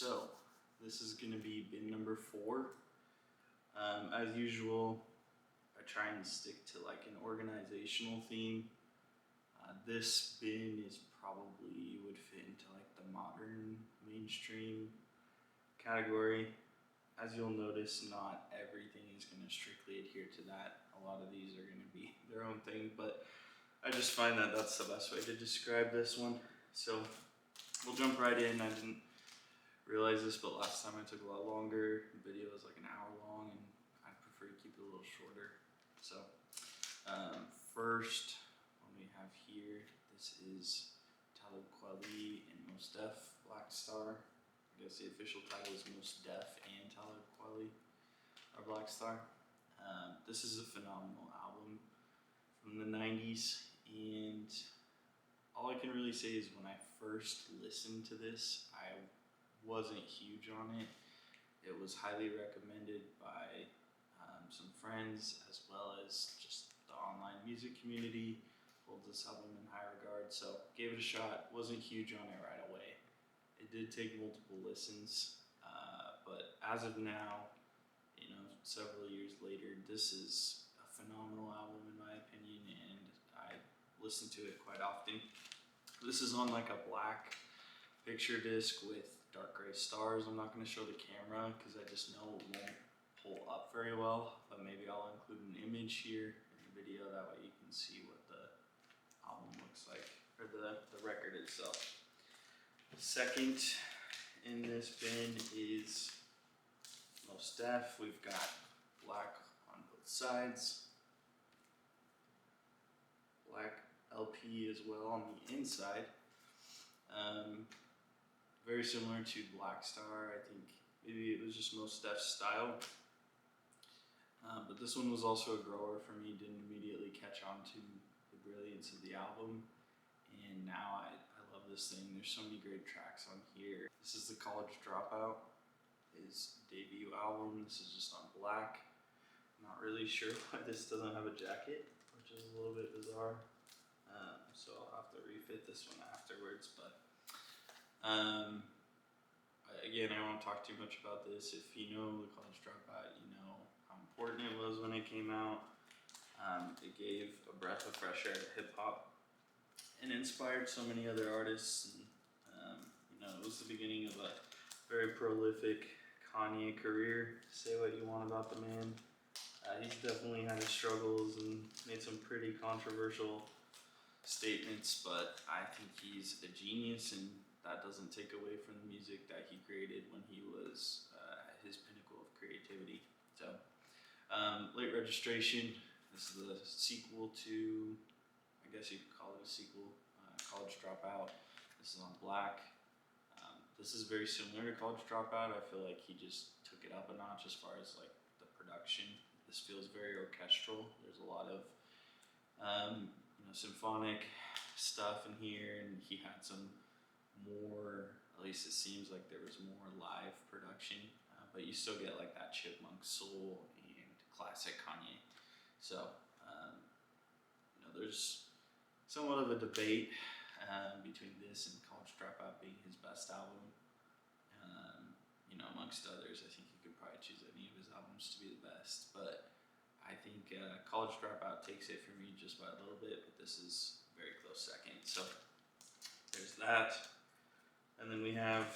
So this is going to be bin number 4. As usual, I try and stick to like an organizational theme. This bin is probably would fit into like the modern mainstream category. As you'll notice, not everything is going to strictly adhere to that. A lot of these are going to be their own thing, but I just find that that's the best way to describe this one. So we'll jump right in. I didn't realize this, but last time I took a lot longer. The video was like an hour long, and I prefer to keep it a little shorter. So first one we have here, this is Talib Kweli and Mos Def, Black Star. I guess the official title is Mos Def and Talib Kweli, or Black Star. This is a phenomenal album from the 90s, and all I can really say is when I first listened to this, I wasn't huge on it. It was highly recommended by some friends, as well as just the online music community holds this album in high regard, so gave it a shot. Wasn't huge on it right away. It did take multiple listens, but as of now, you know, several years later, this is a phenomenal album in my opinion, and I listen to it quite often. This is on like a black picture disc with dark gray stars. I'm not going to show the camera because I just know it won't pull up very well, but maybe I'll include an image here in the video, that way you can see what the album looks like, or the record itself. Second in this bin is Mos Def. We've got black on both sides, black LP as well on the inside. Very similar to Black Star. I think maybe it was just Mos Def's style. But this one was also a grower for me. Didn't immediately catch on to the brilliance of the album. And now I love this thing. There's so many great tracks on here. This is the College Dropout, his debut album. This is just on black. I'm not really sure why this doesn't have a jacket, which is a little bit bizarre. So I'll have to refit this one afterwards. But again, I won't talk too much about this. If you know the College Dropout, you know how important it was when it came out. It gave a breath of fresh air to hip hop and inspired so many other artists. And, you know, it was the beginning of a very prolific Kanye career. Say what you want about the man. He's definitely had his struggles and made some pretty controversial statements, but I think he's a genius, and that doesn't take away from the music that he created when he was at his pinnacle of creativity. So, Late Registration. This is the sequel to, I guess you could call it a sequel, College Dropout. This is on black. This is very similar to College Dropout. I feel like he just took it up a notch as far as like the production. This feels very orchestral. There's a lot of symphonic stuff in here, and he had some more, at least it seems like there was more live production, but you still get like that chipmunk soul and classic Kanye. So there's somewhat of a debate between this and College Dropout being his best album. Amongst others, I think you could probably choose any of his albums to be the best, but I think College Dropout takes it for me just by a little bit, but this is a very close second. So there's that. And then we have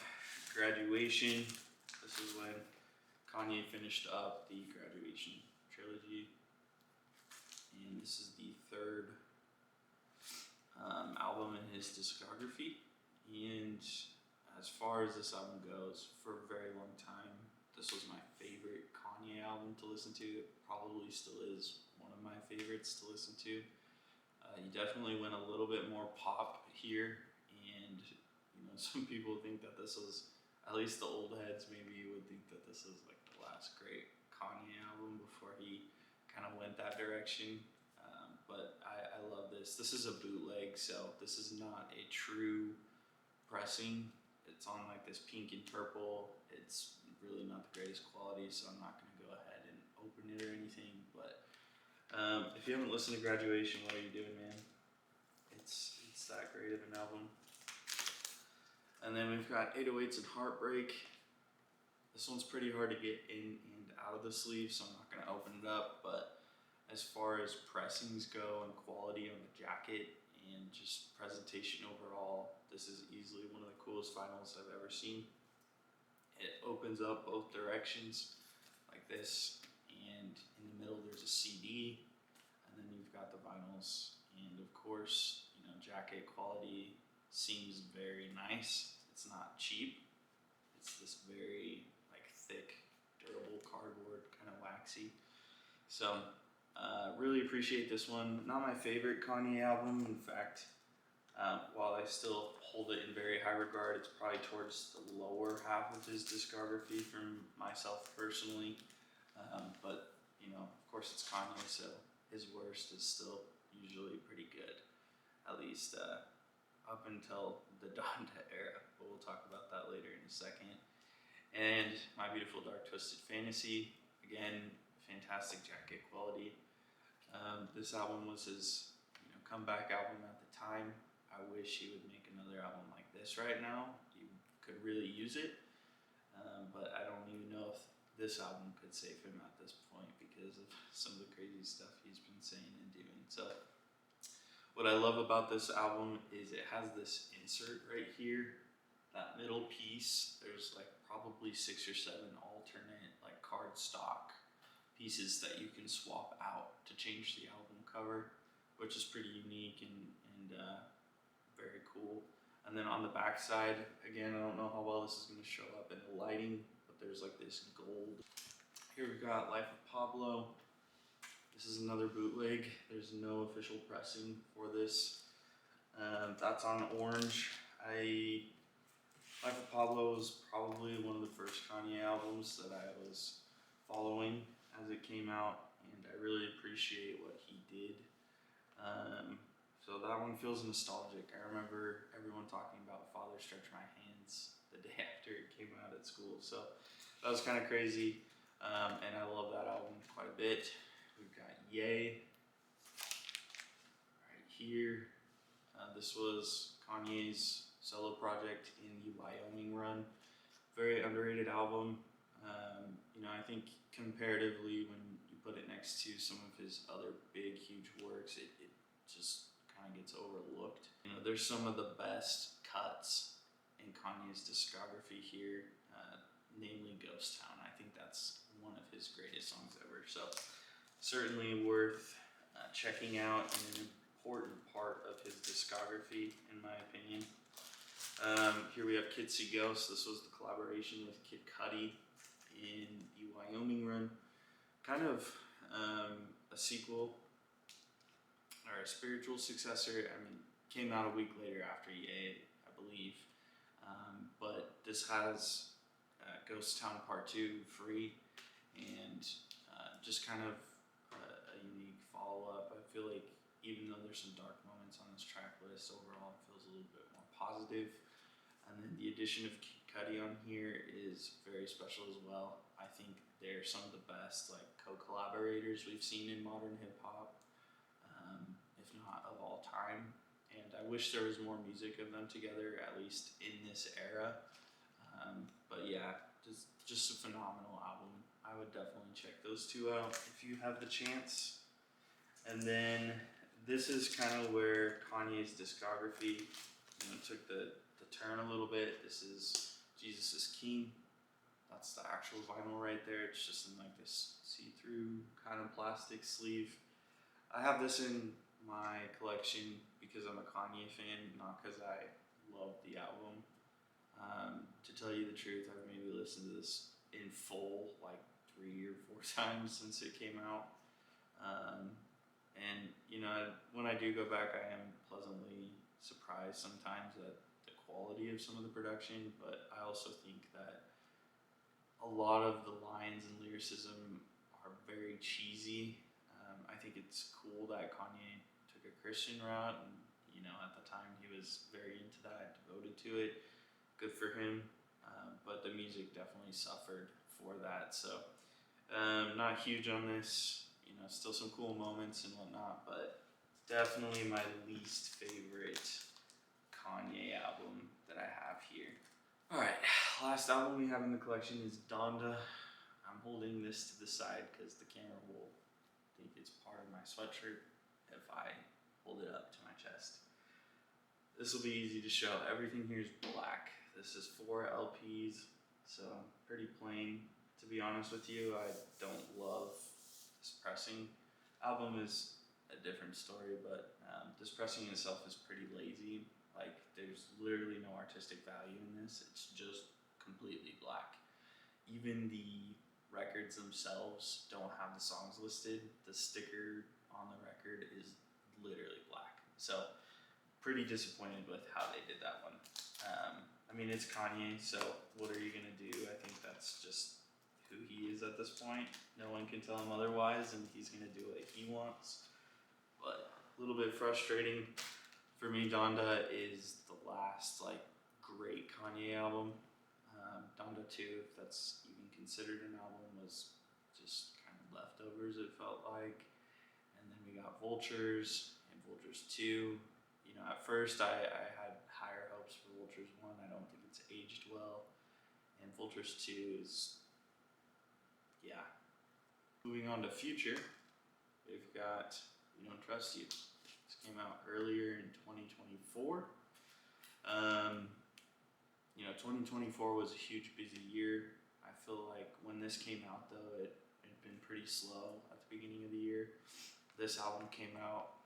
Graduation. This is when Kanye finished up the Graduation trilogy. And this is the third album in his discography. And as far as this album goes, for a very long time, this was my favorite Kanye album to listen to. It probably still is one of my favorites to listen to. He definitely went a little bit more pop here, and some people think that this was, at least the old heads maybe would think that this was like the last great Kanye album before he kind of went that direction. But I love this. This is a bootleg, so this is not a true pressing. It's on like this pink and purple. It's really not the greatest quality, so I'm not going to go ahead and open it or anything. But if you haven't listened to Graduation, what are you doing, man? It's that great of an album. And then we've got 808s and Heartbreak. This one's pretty hard to get in and out of the sleeve, so I'm not going to open it up, but as far as pressings go and quality on the jacket and just presentation overall, this is easily one of the coolest vinyls I've ever seen. It opens up both directions like this, and in the middle there's a CD, and then you've got the vinyls, and of course, you know, jacket quality seems very nice. It's not cheap. It's this very thick, durable cardboard, kind of waxy. So, really appreciate this one. Not my favorite Kanye album. In fact, while I still hold it in very high regard, it's probably towards the lower half of his discography from myself personally. But, you know, of course it's Kanye, so his worst is still usually pretty good. At least up until the Donda era. But we'll talk about that later in a second. And My Beautiful Dark Twisted Fantasy, again, fantastic jacket quality. This album was his, you know, comeback album at the time. I wish he would make another album like this right now. He could really use it, but I don't even know if this album could save him at this point because of some of the crazy stuff he's been saying and doing. So, what I love about this album is it has this insert right here. That middle piece, there's like probably 6 or 7 alternate like cardstock pieces that you can swap out to change the album cover, which is pretty unique and very cool. And then on the back side, again, I don't know how well this is going to show up in the lighting, but there's like this gold. Here we've got Life of Pablo. This is another bootleg. There's no official pressing for this. That's on orange. Life of Pablo was probably one of the first Kanye albums that I was following as it came out, and I really appreciate what he did. So that one feels nostalgic. I remember everyone talking about Father Stretch My Hands the day after it came out at school, so that was kind of crazy, and I love that album quite a bit. We've got Yay right here. This was Kanye's solo project in the Wyoming run. Very underrated album. You know, I think comparatively when you put it next to some of his other big, huge works, it just kind of gets overlooked. You know, there's some of the best cuts in Kanye's discography here, namely Ghost Town. I think that's one of his greatest songs ever. So certainly worth checking out and an important part of his discography, in my opinion. Here we have Kids See Ghosts. This was the collaboration with Kid Cudi in the Wyoming run. Kind of a sequel or a spiritual successor. I mean, came out a week later after Ye, I believe. But this has Ghost Town Part 2 free, and just kind of a unique follow-up. I feel like even though there's some dark moments on this track list, overall it feels a little bit more positive. And then the addition of Kid Cudi on here is very special as well. I think they're some of the best like co-collaborators we've seen in modern hip-hop, if not of all time. And I wish there was more music of them together, at least in this era. But yeah, just a phenomenal album. I would definitely check those two out if you have the chance. And then this is kind of where Kanye's discography, you know, took the turn a little bit. This is Jesus is King. That's the actual vinyl right there. It's just in like this see-through kind of plastic sleeve. I have this in my collection because I'm a Kanye fan, not because I love the album. To tell you the truth, I've maybe listened to this in full like 3 or 4 times since it came out. And you know, when I do go back, I am pleasantly surprised sometimes at the quality of some of the production, but I also think that a lot of the lines and lyricism are very cheesy. I think it's cool that Kanye took a Christian route, and you know, at the time he was very into that, devoted to it. Good for him, but the music definitely suffered for that. So not huge on this. You know, still some cool moments and whatnot, but definitely my least favorite Kanye album that I have here. All right, Last album we have in the collection is Donda. I'm holding this to the side because the camera will think it's part of my sweatshirt if I hold it up to my chest. This will be easy to show. Everything here is black. This is 4 LPs, so pretty plain. To be honest with you, I don't love this pressing. Album is a different story, but this pressing itself is pretty lazy. Like, there's literally no artistic value in this. It's just completely black. Even the records themselves don't have the songs listed. The sticker on the record is literally black. So, pretty disappointed with how they did that one. I mean, it's Kanye, so what are you gonna do? I think that's just who he is at this point. No one can tell him otherwise, and he's gonna do what he wants. But a little bit frustrating for me. Donda is the last like great Kanye album. Donda 2, if that's even considered an album, was just kind of leftovers, it felt like. And then we got Vultures and Vultures 2. You know, at first I had higher hopes for Vultures 1. I don't think it's aged well. And Vultures 2 is, yeah. Moving on to Future, we've got We Don't Trust You. This came out earlier in 2024. You know, 2024 was a huge busy year. I feel like when this came out though, it had been pretty slow at the beginning of the year. This album came out,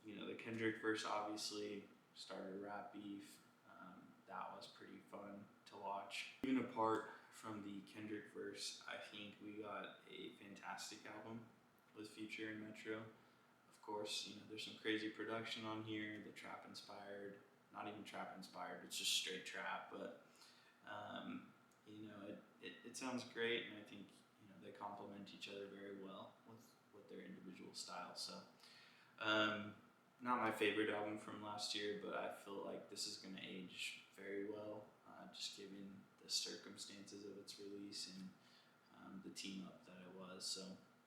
you know, the Kendrick verse obviously started a rap beef. That was pretty fun to watch. Even apart from the Kendrick verse, I think we got a fantastic album with Future and Metro. Of course, you know, there's some crazy production on here, the trap inspired, not even trap inspired, it's just straight trap, but you know, it sounds great, and I think, you know, they complement each other very well with their individual styles. So not my favorite album from last year, but I feel like this is going to age very well, just given the circumstances of its release and the team up that it was. So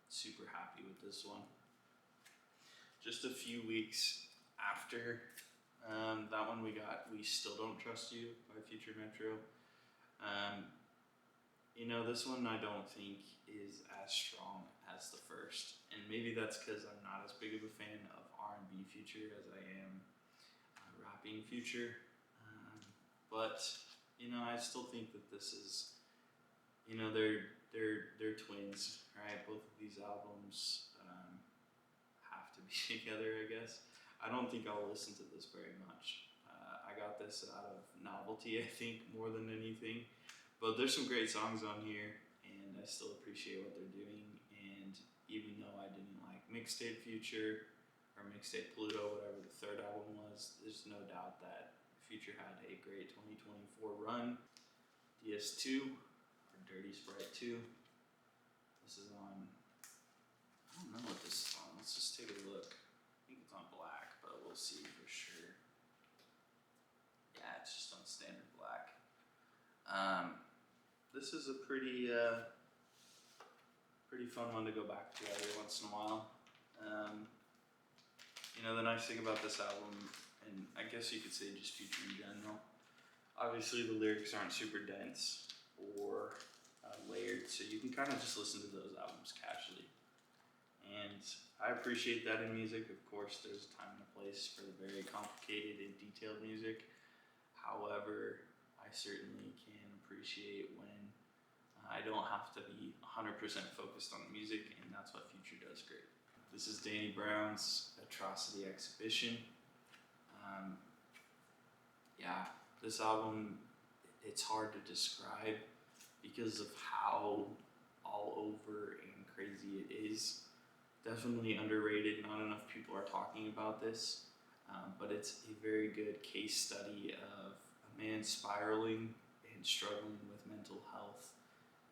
super happy with this one. Just a few weeks after that one, we got We Still Don't Trust You by Future Metro. You know, this one I don't think is as strong as the first, and maybe that's because I'm not as big of a fan of R&B Future as I am rapping Future. But you know, I still think that this is, you know, they're twins, right? Both of these albums have to be together, I guess. I don't think I'll listen to this very much. I got this out of novelty, I think, more than anything. But there's some great songs on here, and I still appreciate what they're doing. And even though I didn't like Mixtape Future or Mixtape Pluto, whatever the third album was, there's no doubt that Future had a great 2024 run. DS2, or Dirty Sprite 2. This is on, I don't know what this is on. Let's just take a look. I think it's on black, but we'll see for sure. Yeah, it's just on standard black. This is a pretty fun one to go back to every once in a while. You know, the nice thing about this album, and I guess you could say just Future in general, obviously the lyrics aren't super dense or layered, so you can kind of just listen to those albums casually. And I appreciate that in music. Of course, there's a time and a place for the very complicated and detailed music. However, I certainly can appreciate when I don't have to be 100% focused on the music, and that's what Future does great. This is Danny Brown's Atrocity Exhibition. Yeah, this album, it's hard to describe because of how all over and crazy it is. Definitely underrated. Not enough people are talking about this, but it's a very good case study of a man spiraling and struggling with mental health,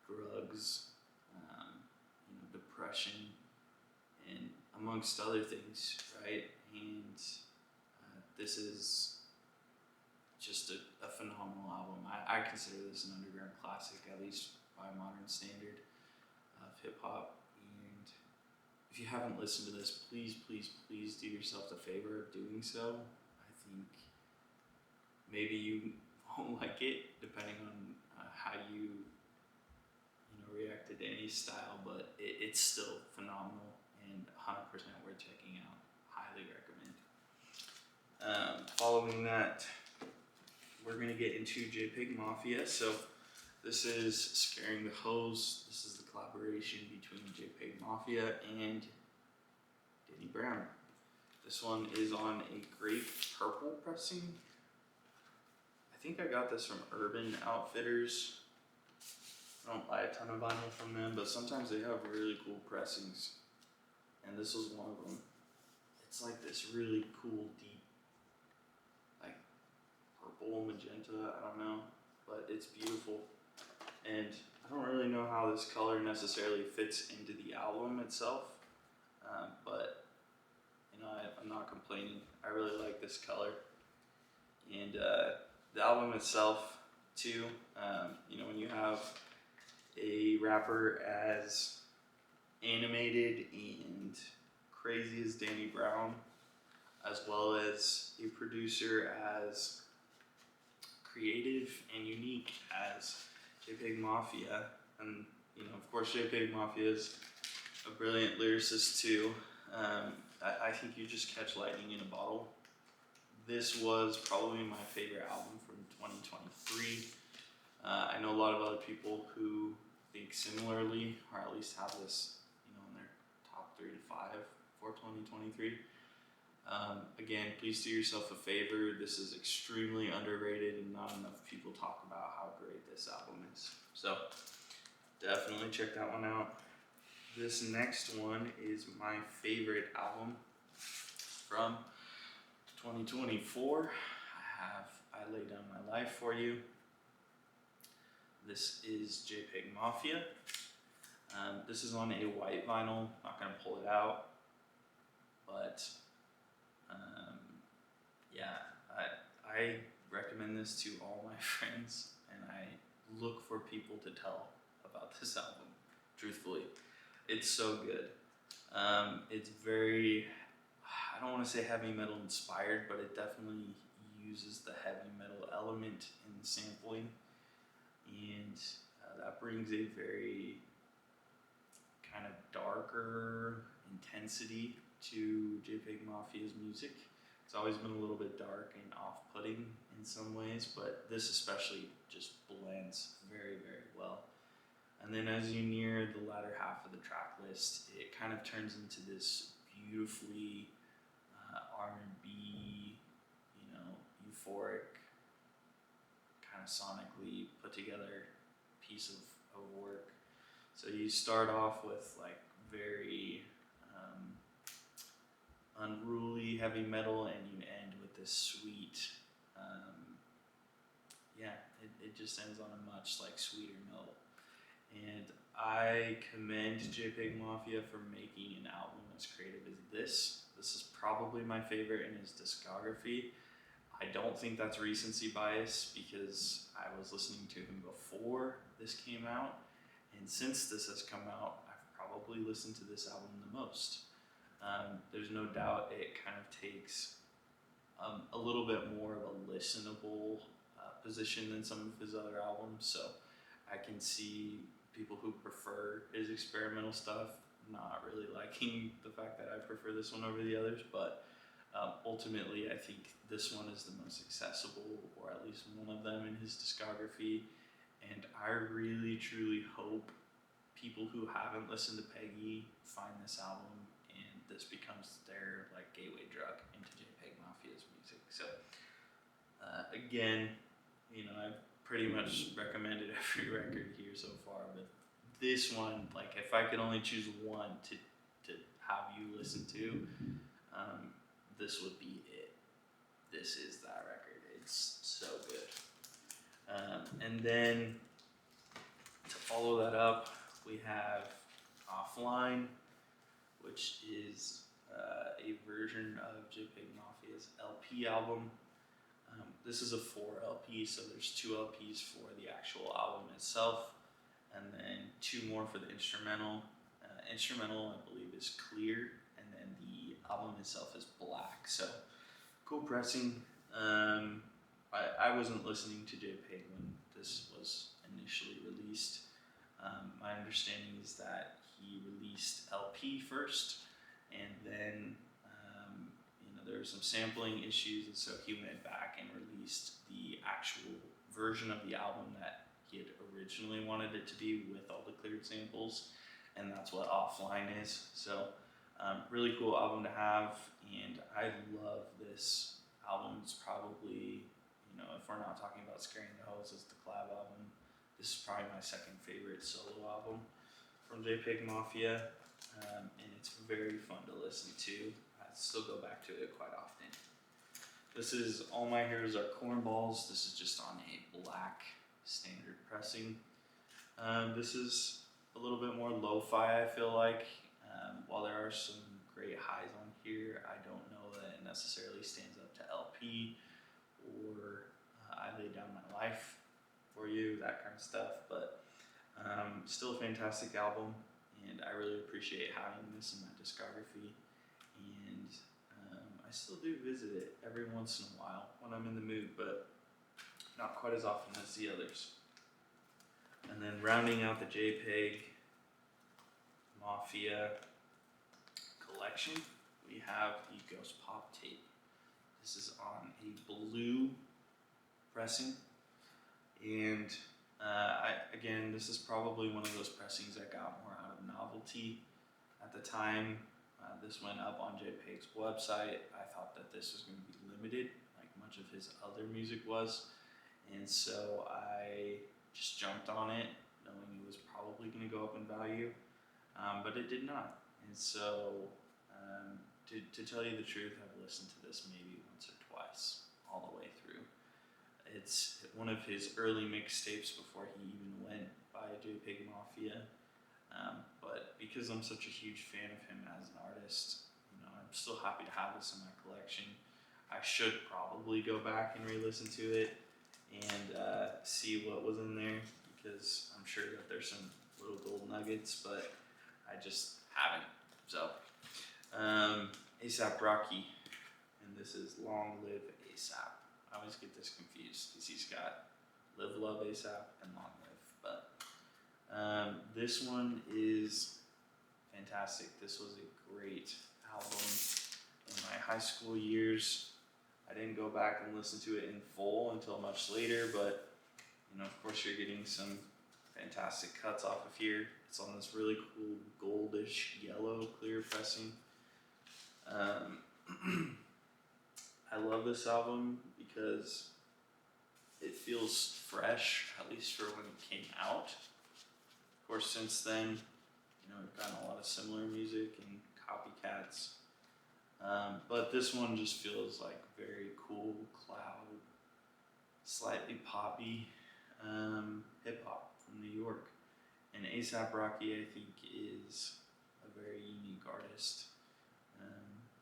drugs, you know, depression, and amongst other things, right? And this is just a phenomenal album. I consider this an underground classic, at least by modern standard of hip-hop. And if you haven't listened to this, please, please, please do yourself the favor of doing so. I think maybe you won't like it, depending on how you reacted to any style, but it's still phenomenal and 100% worth checking out. Highly recommend. Following that, we're gonna get into JPEGMAFIA. So this is Scaring the Hoes. This is the collaboration between JPEGMAFIA and Danny Brown. This one is on a grape purple pressing. I think I got this from Urban Outfitters. I don't buy a ton of vinyl from them, but sometimes they have really cool pressings. And this was one of them. It's like this really cool, deep, like purple, magenta, I don't know, but it's beautiful. And I don't really know how this color necessarily fits into the album itself, but I'm not complaining. I really like this color. And the album itself too, when you have a rapper as animated and crazy as Danny Brown, as well as a producer as creative and unique as JPEGMAFIA, and of course JPEGMAFIA is a brilliant lyricist too. I think you just catch lightning in a bottle. This was probably my favorite album from 2023. I know a lot of other people who think similarly, or at least have this, in their top 3 to 5 for 2023. Again, please do yourself a favor. This is extremely underrated, and not enough people talk about how great this album is. So definitely check that one out. This next one is my favorite album from 2024. I Lay Down My Life For You. This is JPEGMAFIA. This is on a white vinyl. Not gonna pull it out, but I recommend this to all my friends, and I look for people to tell about this album. Truthfully, it's so good. It's very, I don't want to say heavy metal inspired, but it definitely uses the heavy metal element in the sampling, and that brings a very kind of darker intensity to JPEGMAFIA's music. It's always been a little bit dark and off-putting in some ways, but this especially just blends very, very well. And then as you near the latter half of the track list, it kind of turns into this beautifully R&B, euphoric, kind of sonically put together piece of work. So you start off with like very unruly heavy metal, and you end with this sweet, it just ends on a much like sweeter note. And I commend JPEGMAFIA for making an album as creative as this. This is probably my favorite in his discography. I don't think that's recency bias, because I was listening to him before this came out, and since this has come out, I've probably listened to this album the most. There's no doubt it kind of takes a little bit more of a listenable position than some of his other albums, so I can see people who prefer his experimental stuff not really liking the fact that I prefer this one over the others, but ultimately I think this one is the most accessible, or at least one of them in his discography, and I really truly hope people who haven't listened to Peggy find this album and this becomes their like gateway drug into JPEGMAFIA's music. So again, I've pretty much recommended every record here so far, but this one, like if I could only choose one to have you listen to, this would be it. This is that record. It's so good. And then to follow that up, we have Offline, which is a version of JPEGMAFIA's LP album. This is a 4 LP, so there's 2 LPs for the actual album itself, and then 2 more for the instrumental. Instrumental, I believe, is clear, and then the album itself is black. So cool pressing. I wasn't listening to JPEG when this was initially released. My understanding is that he released LP first, and then there were some sampling issues, and so he went back and released the actual version of the album that he had originally wanted it to be, with all the cleared samples, and that's what Offline is. So really cool album to have, and I love this album. It's probably, if we're not talking about Scaring the Hoes as the collab album, this is probably my second favorite solo album from JPEGMAFIA, and it's very fun to listen to. I still go back to it quite often. This is All My Heroes Are Cornballs. This is just on a black standard pressing. This is a little bit more lo-fi, I feel like. While there are some great highs on here, I don't know that it necessarily stands up to LP or I Lay Down My Life For You, that kind of stuff. But still a fantastic album, and I really appreciate having this in my discography. And I still do visit it every once in a while when I'm in the mood, but not quite as often as the others. And then rounding out the JPEG Mafia collection, we have the Ghost Pop tape. This is on a blue pressing, and again, this is probably one of those pressings that got more out of novelty at the time. This went up on JPEG's website. I thought that this was going to be limited, like much of his other music was, and so I just jumped on it, knowing it was probably going to go up in value, but it did not. And so, to tell you the truth, I've listened to this maybe once or twice, all the way through. It's one of his early mixtapes before he even went by JPEGMAFIA. But because I'm such a huge fan of him as an artist, I'm still happy to have this in my collection. I should probably go back and re-listen to it and see what was in there, because I'm sure that there's some little gold nuggets, but I just haven't. So, A$AP Rocky, and this is Long Live A$AP. I always get this confused because he's got Live Love A$AP and Long Live, but this one is fantastic. This was a great album in my high school years. I didn't go back and listen to it in full until much later, but of course you're getting some fantastic cuts off of here. It's on this really cool goldish yellow clear pressing. I love this album because it feels fresh, at least for when it came out. Of course, since then, we've gotten a lot of similar music and copycats. But this one just feels like very cool, cloud, slightly poppy hip-hop from New York. And A$AP Rocky, I think, is a very unique artist.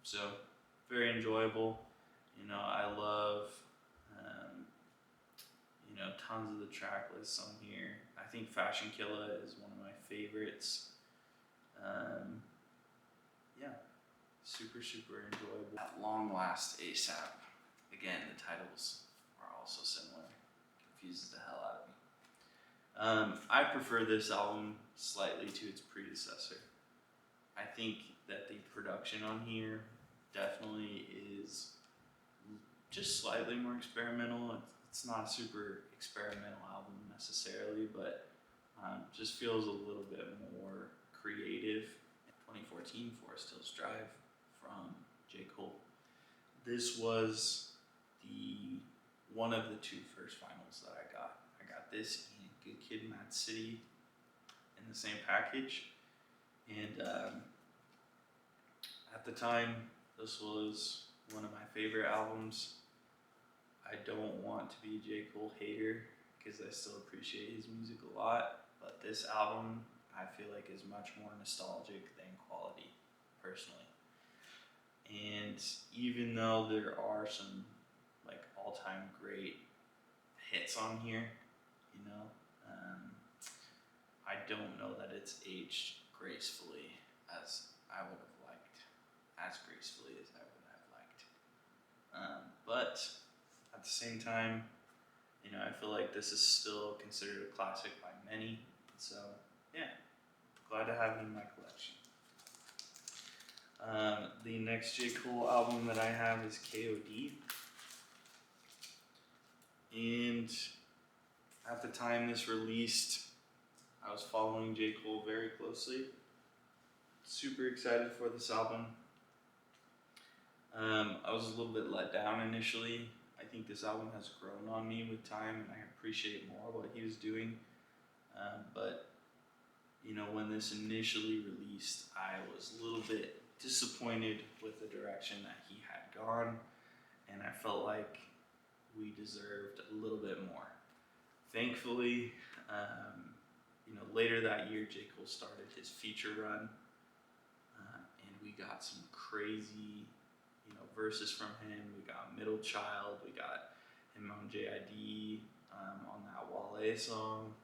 So, very enjoyable. I love, tons of the track lists on here. I think Fashion Killa is one of my favorites. Yeah, super, super enjoyable. At long last, A$AP. Again, the titles are also similar. Confuses the hell out of me. I prefer this album slightly to its predecessor. I think that the production on here definitely is just slightly more experimental. It's not a super experimental album necessarily, but just feels a little bit more creative. 2014, Forest Hills Drive from J. Cole. This was one of the two first vinyls that I got. I got this and Good Kid, Mad City in the same package, and at the time, this was one of my favorite albums. I don't want to be a J. Cole hater because I still appreciate his music a lot, but this album I feel like is much more nostalgic than quality, personally. And even though there are some like all-time great hits on here, I don't know that it's aged gracefully as I would have liked, as gracefully as I would have liked. But at the same time, I feel like this is still considered a classic by many. So yeah, glad to have it in my collection. The next J. Cole album that I have is KOD. And at the time this released, I was following J. Cole very closely. Super excited for this album. I was a little bit let down initially. I think this album has grown on me with time, and I appreciate more what he was doing. But when this initially released, I was a little bit disappointed with the direction that he had gone, and I felt like we deserved a little bit more. Thankfully, later that year, J. Cole started his feature run, and we got some crazy, verses from him. We got Middle Child, we got him on JID, on that Wale song.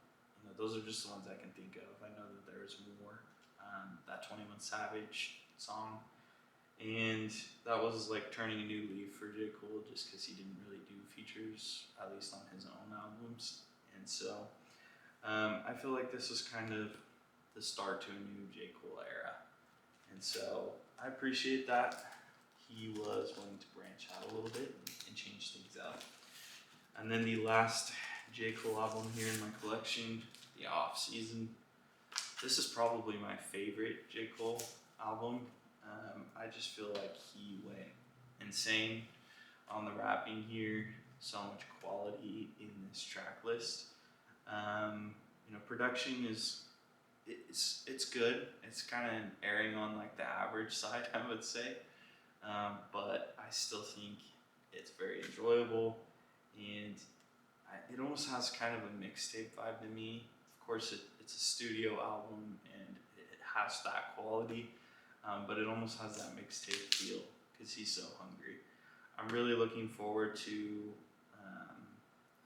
Those are just the ones I can think of. I know that there's more. That 21 Savage song. And that was like turning a new leaf for J. Cole, just because he didn't really do features, at least on his own albums. And so I feel like this was kind of the start to a new J. Cole era. And so I appreciate that he was willing to branch out a little bit and change things up. And then the last J. Cole album here in my collection, The Off Season. This is probably my favorite J. Cole album. I just feel like he went insane on the rapping here. So much quality in this track list. Production it's good. It's kind of erring on like the average side, I would say. But I still think it's very enjoyable, and it almost has kind of a mixtape vibe to me. Of course, it's a studio album, and it has that quality, but it almost has that mixtape feel because he's so hungry. I'm really looking forward to,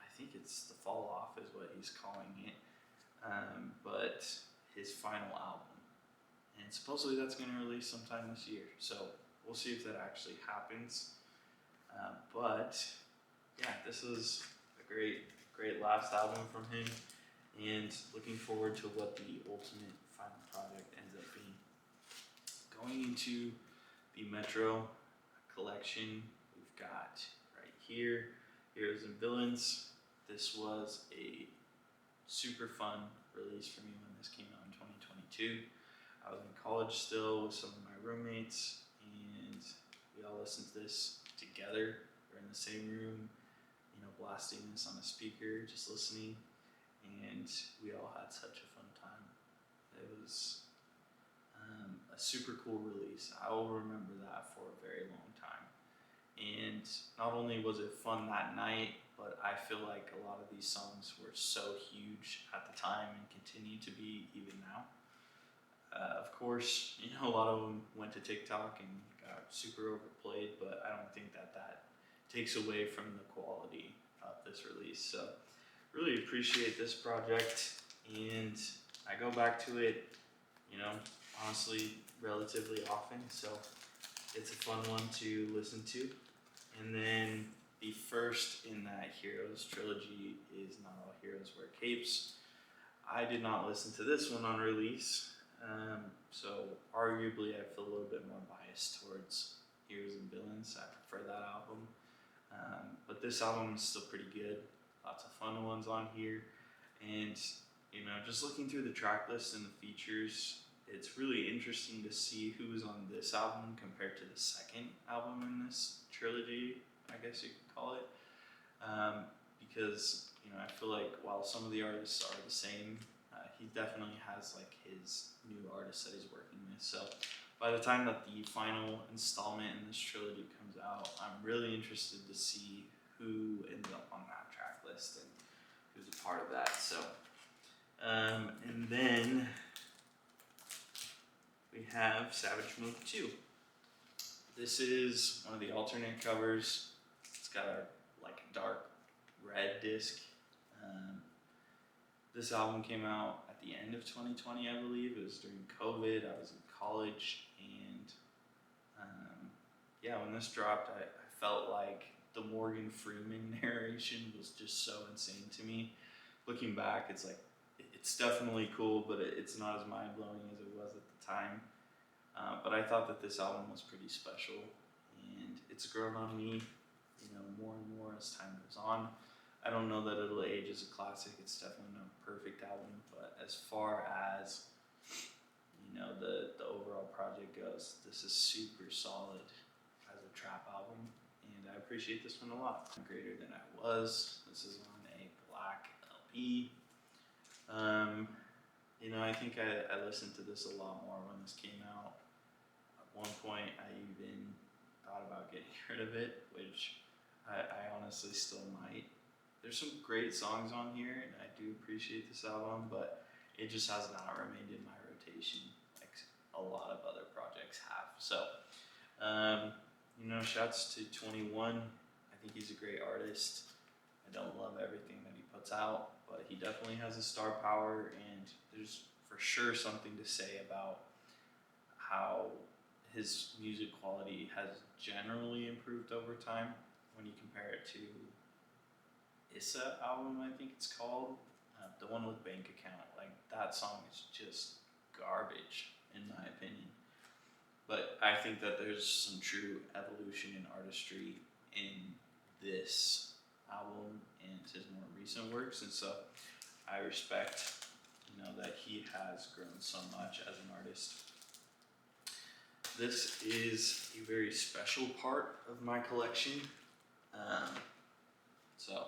I think it's The Fall Off is what he's calling it, but his final album. And supposedly that's going to release sometime this year, so we'll see if that actually happens. But yeah, this is a great last album from him, and looking forward to what the ultimate final project ends up being. Going into the Metro collection, we've got right here, Heroes and Villains. This was a super fun release for me when this came out in 2022. I was in college still with some of my roommates, and we all listened to this together. We're in the same room, blasting this on a speaker, just listening, and we all had such a fun time. It was a super cool release. I will remember that for a very long time. And not only was it fun that night, but I feel like a lot of these songs were so huge at the time and continue to be even now. Of course, a lot of them went to TikTok and got super overplayed, but I don't think that takes away from the quality of this release. So really appreciate this project, and I go back to it, honestly, relatively often, so it's a fun one to listen to. And then the first in that Heroes trilogy is Not All Heroes Wear Capes. I did not listen to this one on release, so arguably I feel a little bit more biased towards Heroes and Villains. I prefer that album, but this album is still pretty good. Lots of fun ones on here, and just looking through the track list and the features, it's really interesting to see who's on this album compared to the second album in this trilogy, I guess you could call it, because I feel like while some of the artists are the same, he definitely has like his new artists that he's working with. So by the time that the final installment in this trilogy comes out, I'm really interested to see who ends up on that track list and who's a part of that. So and then we have Savage Mode 2. This is one of the alternate covers. It's got a dark red disc. This album came out at the end of 2020, I believe. It was during COVID. I was in college, and when this dropped, I felt like the Morgan Freeman narration was just so insane to me. Looking back, it's like, it's definitely cool, but it's not as mind-blowing as it was at the time. But I thought that this album was pretty special, and it's grown on me, you know, more and more as time goes on. I don't know that it'll age as a classic. It's definitely not a perfect album, but as far as, you know, the overall project goes, this is super solid as a trap album, and I appreciate this one a lot. Greater Than I Was. This is on a black LP. You know, I think I listened to this a lot more when this came out. At one point, I even thought about getting rid of it, which I honestly still might. There's some great songs on here, and I do appreciate this album, but it just has not remained in my rotation like a lot of other projects have. So, you know, shouts to 21. I think he's a great artist. I don't love everything that he puts out, but he definitely has a star power, and there's for sure something to say about how his music quality has generally improved over time when you compare it to Issa album, I think it's called, the one with Bank Account. Like, that song is just garbage in my opinion, but I think that there's some true evolution in artistry in this album and his more recent works, and so I respect, you know, that he has grown so much as an artist. This is a very special part of my collection, so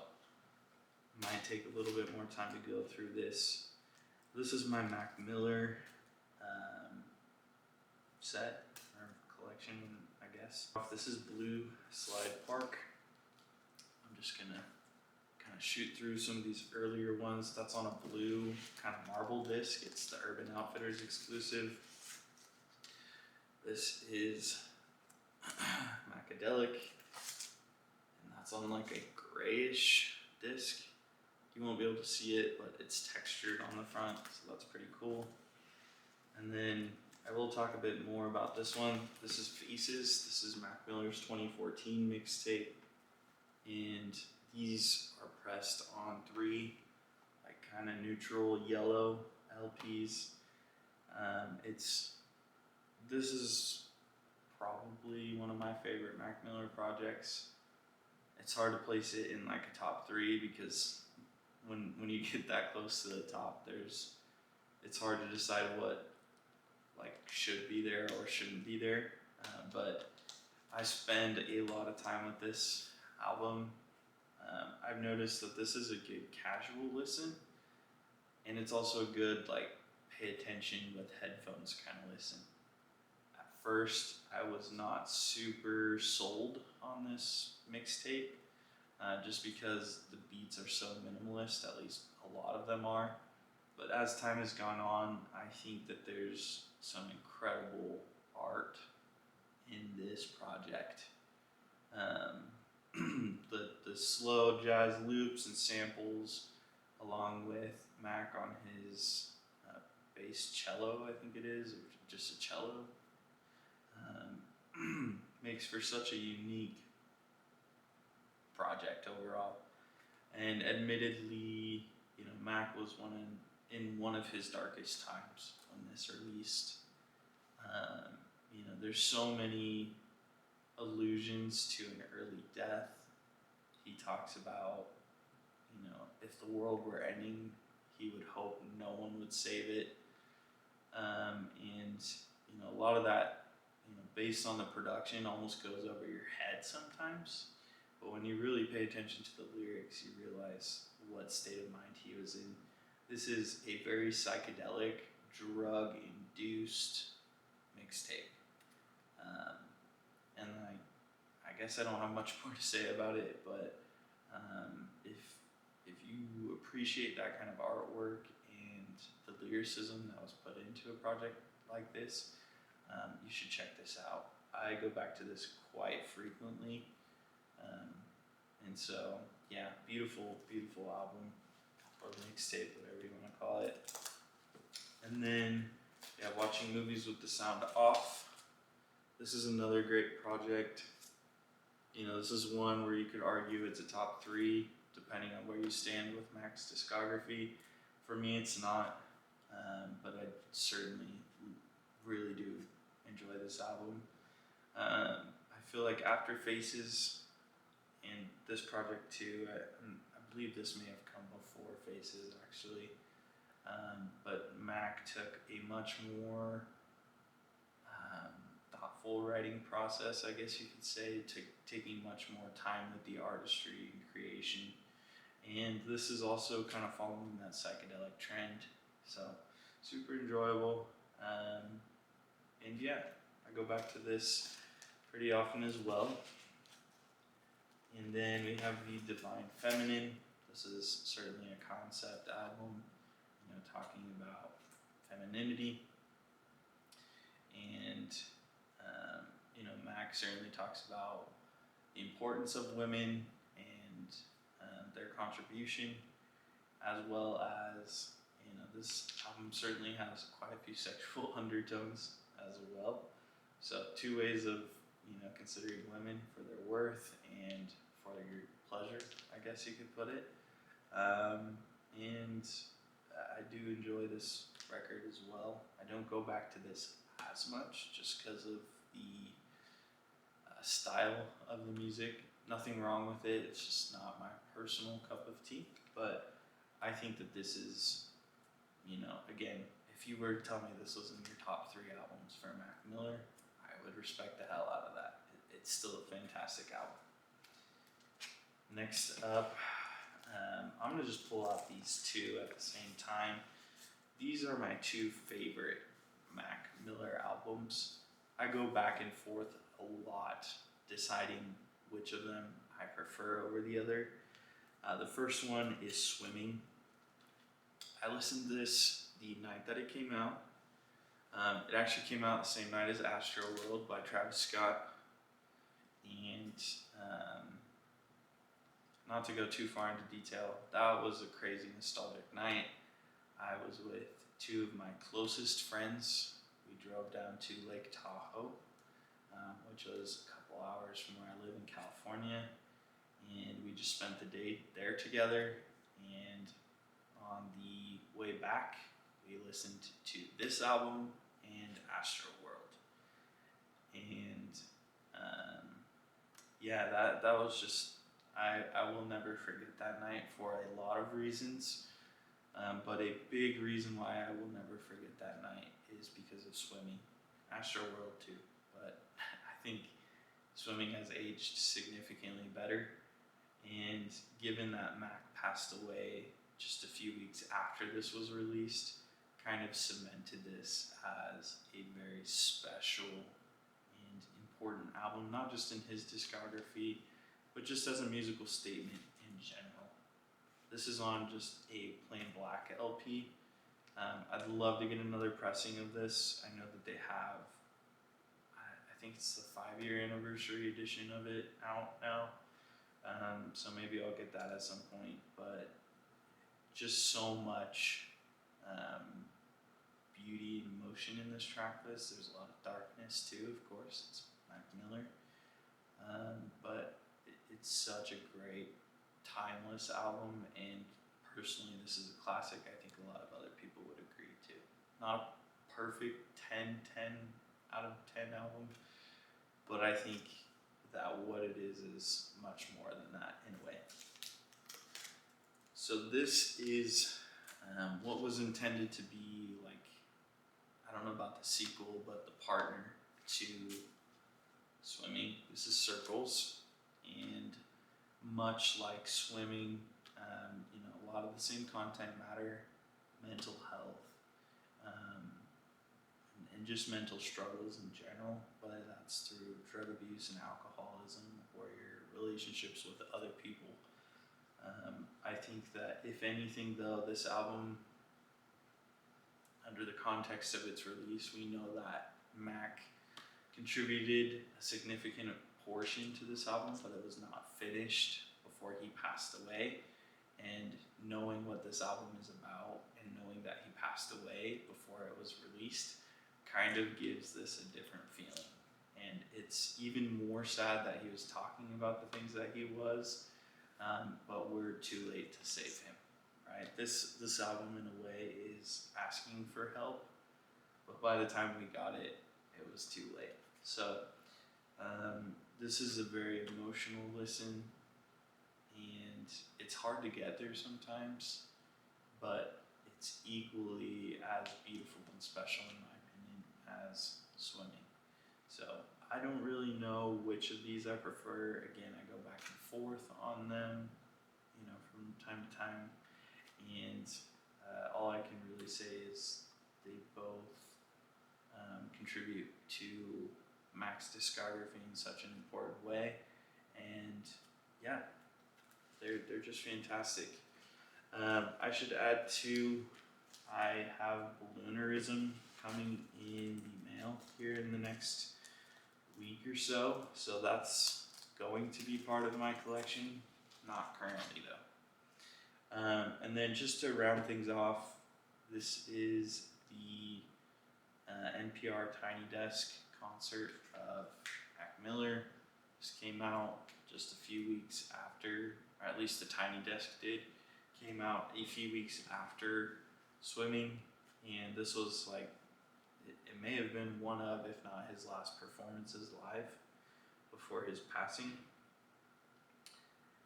might take a little bit more time to go through this. This is my Mac Miller set or collection, I guess. This is Blue Slide Park. I'm just gonna kind of shoot through some of these earlier ones. That's on a blue kind of marble disc. It's the Urban Outfitters exclusive. This is Macadelic, and that's on like a grayish disc. You won't be able to see it, but it's textured on the front, so that's pretty cool. And then I will talk a bit more about this one. This is Faces. This is Mac Miller's 2014 mixtape, and these are pressed on 3 like kind of neutral yellow LPs. This is probably one of my favorite Mac Miller projects. It's hard to place it in like a top 3 because when you get that close to the top, it's hard to decide what like should be there or shouldn't be there. But I spend a lot of time with this album. I've noticed that this is a good casual listen, and it's also a good like pay attention with headphones kind of listen. At first, I was not super sold on this mixtape, just because the beats are so minimalist, at least a lot of them are. But as time has gone on, I think that there's some incredible art in this project. The slow jazz loops and samples, along with Mac on his bass cello, I think it is, or just a cello, makes for such a unique project overall. And admittedly, you know, Mac was in one of his darkest times when this released. You know, there's so many allusions to an early death. He talks about, you know, if the world were ending, he would hope no one would save it. And, you know, a lot of that, you know, based on the production, almost goes over your head sometimes. But when you really pay attention to the lyrics, you realize what state of mind he was in. This is a very psychedelic, drug-induced mixtape. And I guess I don't have much more to say about it, but if you appreciate that kind of artwork and the lyricism that was put into a project like this, you should check this out. I go back to this quite frequently. And so, yeah, beautiful, beautiful album, or mixtape, whatever you want to call it. And then, yeah, watching movies with the sound off. This is another great project. This is one where you could argue it's a top 3, depending on where you stand with Mac's discography. For me, it's not, but I certainly really do enjoy this album. I feel like After Faces and this project too, I believe this may have come before Faces actually, but Mac took a much more thoughtful writing process, I guess you could say, taking much more time with the artistry and creation. And this is also kind of following that psychedelic trend, so super enjoyable. And yeah, I go back to this pretty often as well. And then we have the Divine Feminine. This is certainly a concept album, talking about femininity. And Mac certainly talks about the importance of women and their contribution, as well as this album certainly has quite a few sexual undertones as well. So 2 ways of considering women for their worth and for your pleasure, I guess you could put it. And I do enjoy this record as well. I don't go back to this as much just because of the style of the music. Nothing wrong with it, it's just not my personal cup of tea. But I think that this is, again, if you were to tell me this was in your top 3 albums for Mac Miller, I would respect the hell out of that. It's still a fantastic album. Next up, I'm going to just pull out these 2 at the same time. These are my 2 favorite Mac Miller albums. I go back and forth a lot deciding which of them I prefer over the other. The first one is Swimming. I listened to this the night that it came out. It actually came out the same night as Astro World by Travis Scott. And not to go too far into detail, that was a crazy nostalgic night. I was with 2 of my closest friends. We drove down to Lake Tahoe, which was a couple hours from where I live in California, and we just spent the day there together. And on the way back, we listened to this album and Astro World. And yeah, that was just, I will never forget that night for a lot of reasons. But a big reason why I will never forget that night is because of Swimming. Astro World too, but I think Swimming has aged significantly better. And given that Mac passed away just a few weeks after this was released, kind of cemented this as a very special and important album, not just in his discography, but just as a musical statement in general. This is on just a plain black LP. I'd love to get another pressing of this. I know that they have, I think it's the 5-year anniversary edition of it out now. So maybe I'll get that at some point. But just so much beauty and emotion in this track list. There's a lot of darkness too, of course. It's Mac Miller. But it's such a great, timeless album, and personally this is a classic. I think a lot of other people would agree too. Not a perfect 10 out of 10 album, but I think that what it is much more than that in a way. So this is what was intended to be like, I don't know about the sequel, but the partner to Swimming. This is Circles, and much like Swimming, a lot of the same content matter, mental health, and just mental struggles in general, whether that's through drug abuse and alcoholism or your relationships with other people. I think that if anything though, this album, under the context of its release, we know that Mac contributed a significant portion to this album, but it was not finished before he passed away. And knowing what this album is about and knowing that he passed away before it was released kind of gives this a different feeling. and it's even more sad that he was talking about the things that he was, but we're too late to save him, right? This album in a way is asking for help, but by the time we got it, it was too late. So this is a very emotional listen, and it's hard to get there sometimes, but it's equally as beautiful and special in my opinion as Swimming. So I don't really know which of these I prefer. Again, I go back and forth on them, from time to time, and all I can really say is they both contribute to Mac's discography in such an important way, and yeah, they're just fantastic. I should add too, I have Balloonerism coming in the mail here in the next week or so that's going to be part of my collection, not currently though. And then just to round things off, this is the NPR Tiny Desk concert of Mac Miller. This came out just a few weeks after, or at least the Tiny Desk did, came out a few weeks after Swimming, and this was like, it may have been one of, if not his last performances live before his passing.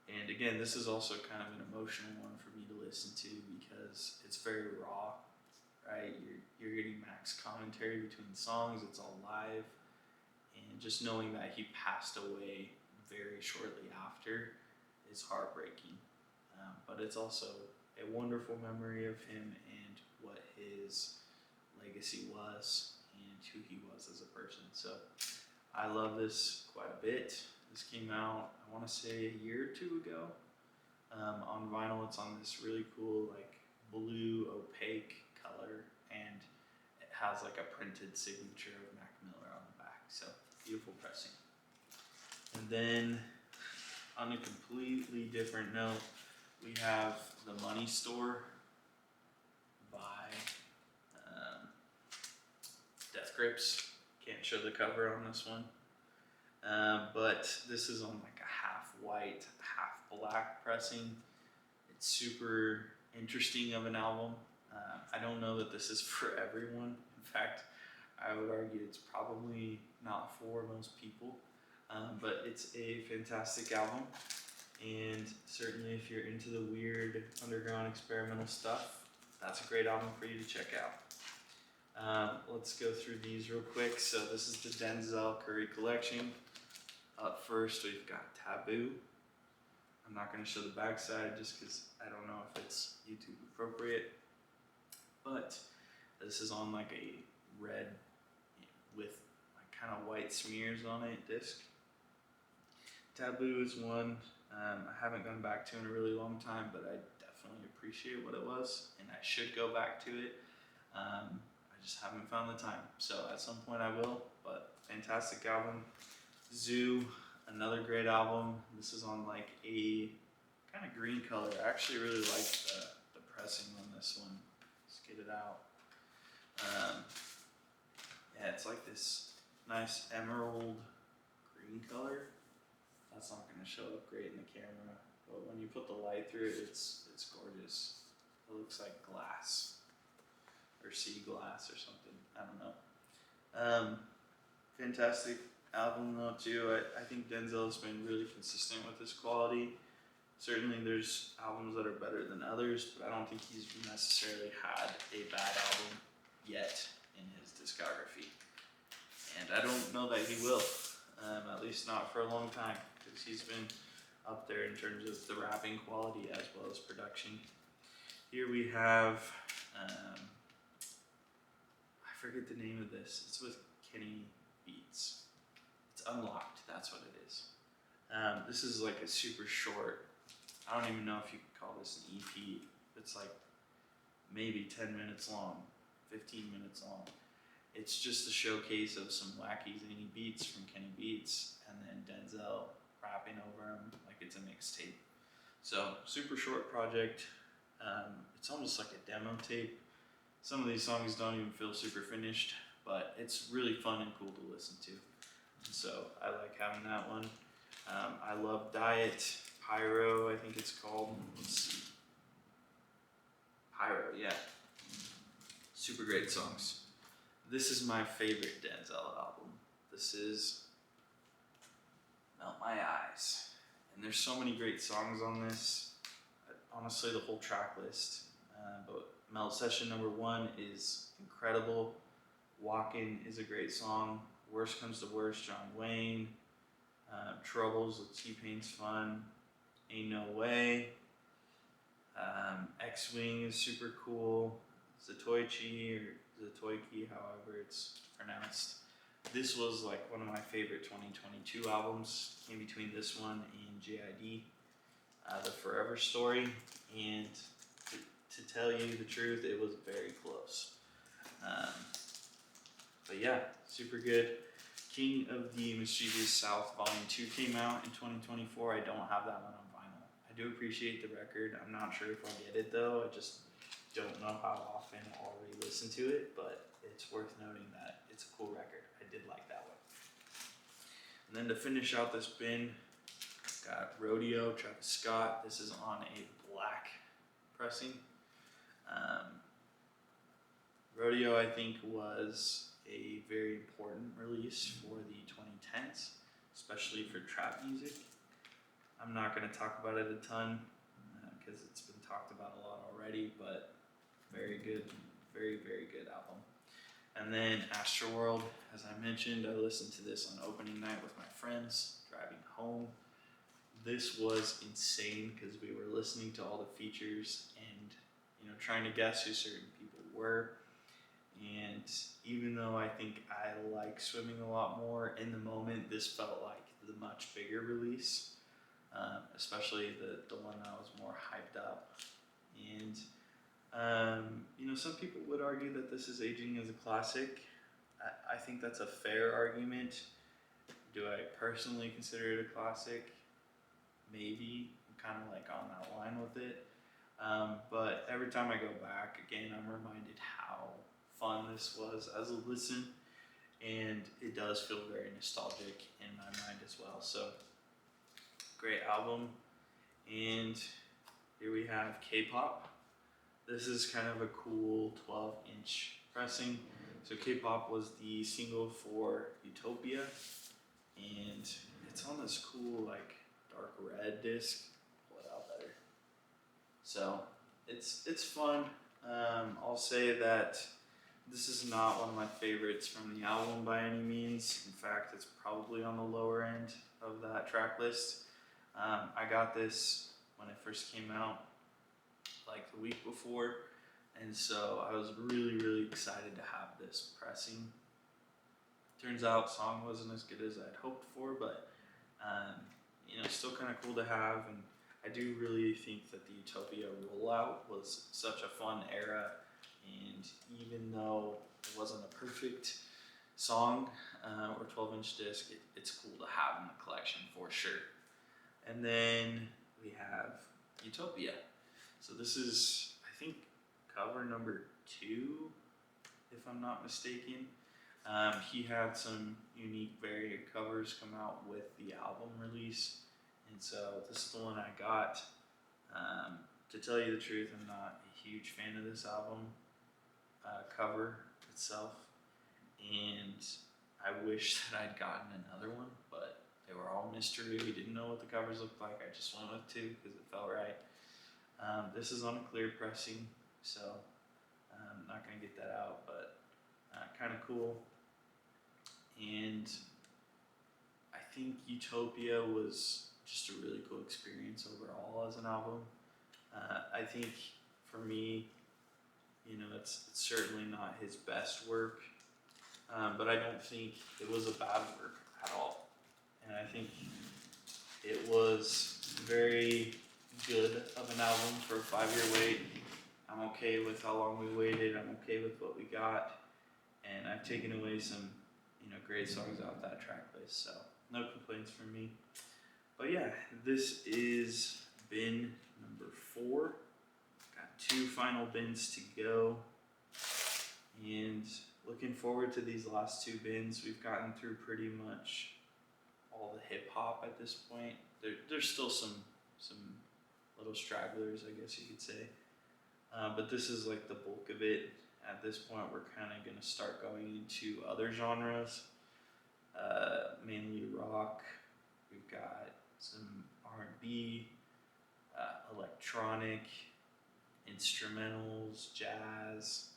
And again, this is also kind of an emotional one for me to listen to because it's very raw, right? You're getting Mac's commentary between songs, it's all live, and just knowing that he passed away very shortly after is heartbreaking. But it's also a wonderful memory of him and what his legacy was and who he was as a person. So I love this quite a bit. This came out, I want to say a year or two ago. On vinyl, it's on this really cool like blue opaque color, and it has like a printed signature of Mac Miller on the back. So beautiful pressing. And then on a completely different note, we have The Money Store by Death Grips. Can't show the cover on this one. But this is on like a half white, half black pressing. It's super interesting of an album. I don't know that this is for everyone. In fact, I would argue it's probably not for most people. But it's a fantastic album. And certainly if you're into the weird underground experimental stuff, that's a great album for you to check out. Let's go through these real quick. So this is the Denzel Curry collection. Up first, we've got Taboo. I'm not going to show the backside just because I don't know if it's YouTube appropriate. But this is on like a red with like kind of white smears on it disc. Taboo is one I haven't gone back to in a really long time, but I definitely appreciate what it was, and I should go back to it. I just haven't found the time. So at some point I will, but fantastic album. Zoo, another great album. This is on like a kind of green color. I actually really like the pressing on this one. Let's get it out. Yeah, it's like this nice emerald green color. That's not going to show up great in the camera, but when you put the light through it, it's gorgeous. It looks like glass or sea glass or something. I don't know. Fantastic album though too. I think Denzel's been really consistent with his quality. Certainly there's albums that are better than others, but I don't think he's necessarily had a bad album yet in his discography. And I don't know that he will, at least not for a long time, because he's been up there in terms of the rapping quality as well as production. Here we have, I forget the name of this. It's with Kenny Beats. It's Unlocked, that's what it is. This is like a super short, I don't even know if you could call this an EP. It's like maybe 10 minutes long, 15 minutes long. It's just a showcase of some wacky zany beats from Kenny Beats, and then Denzel rapping over them like it's a mixtape. So super short project. It's almost like a demo tape. Some of these songs don't even feel super finished, but it's really fun and cool to listen to. So I like having that one. I love Diet, Pyro, I think it's called. Let's see. Pyro, yeah. Super great songs. This is my favorite Denzel album. This is Melt My Eyes. And there's so many great songs on this. Honestly, the whole track list. But Melt Session number 1 is incredible. Walkin' is a great song. Worst Comes to Worst, John Wayne. Troubles with T-Pain's fun. Ain't No Way. X-Wing is super cool. Zatoichi, or Zatoiki, however it's pronounced. This was like one of my favorite 2022 albums, in between this one and JID, The Forever Story, and to tell you the truth, it was very close. But yeah, super good. King of the Mischievous South Volume 2 came out in 2024. I don't have that one on vinyl. I do appreciate the record. I'm not sure if I'll get it though. I just don't know how often I'll re-listen to it, but it's worth noting that it's a cool record. I did like that one. And then to finish out this bin, got Rodeo, Travis Scott. This is on a black pressing. Rodeo, I think, was a very important release for the 2010s, especially for trap music. I'm not going to talk about it a ton because it's been talked about a lot already, but very good, very, very good album. And then Astroworld, as I mentioned, I listened to this on opening night with my friends driving home. This was insane because we were listening to all the features and, you know, trying to guess who certain people were. And even though I think I like Swimming a lot more, in the moment this felt like the much bigger release, especially the one that was more hyped up. And you know, some people would argue that this is aging as a classic. I think that's a fair argument. Do I personally consider it a classic? Maybe. I'm kind of like on that line with it. But every time I go back, again, I'm reminded how fun this was as a listen, and it does feel very nostalgic in my mind as well. So great album. And here we have K-pop. This is kind of a cool 12-inch pressing. So K-pop was the single for Utopia, and it's on this cool like dark red disc. Pull it out better. So it's fun. I'll say that this is not one of my favorites from the album by any means. In fact, it's probably on the lower end of that track list. I got this when it first came out, like the week before, and so I was really, really excited to have this pressing. Turns out song wasn't as good as I'd hoped for, but you know, still kind of cool to have. And I do really think that the Utopia rollout was such a fun era, and even though it wasn't a perfect song or 12-inch disc, it's cool to have in the collection for sure. And then we have Utopia. So this is, I think, cover number 2, if I'm not mistaken. He had some unique variant covers come out with the album release, and so this is the one I got. To tell you the truth, I'm not a huge fan of this album cover itself, and I wish that I'd gotten another one, but they were all mystery. We didn't know what the covers looked like. I just went with 2 because it felt right. This is on a clear pressing, so I'm not going to get that out, but kind of cool. And I think Utopia was just a really cool experience overall as an album. I think for me, you know, it's certainly not his best work, but I don't think it was a bad work at all. And I think it was very good of an album for a 5-year wait. I'm okay with how long we waited. I'm okay with what we got. And I've taken away some, you know, great songs off that track list. So no complaints from me. But yeah, this is bin number 4. Got 2 final bins to go. And looking looking forward to these last two bins. We've gotten through pretty much all the hip hop at this point. There's still some little stragglers, I guess you could say. But this is like the bulk of it. At this point, we're kind of going to start going into other genres, mainly rock. We've got some R&B, electronic, instrumentals, jazz,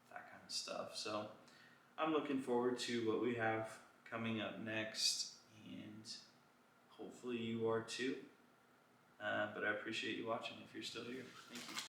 that kind of stuff. So I'm looking forward to what we have coming up next, and hopefully you are too. But I appreciate you watching if you're still here. Thank you.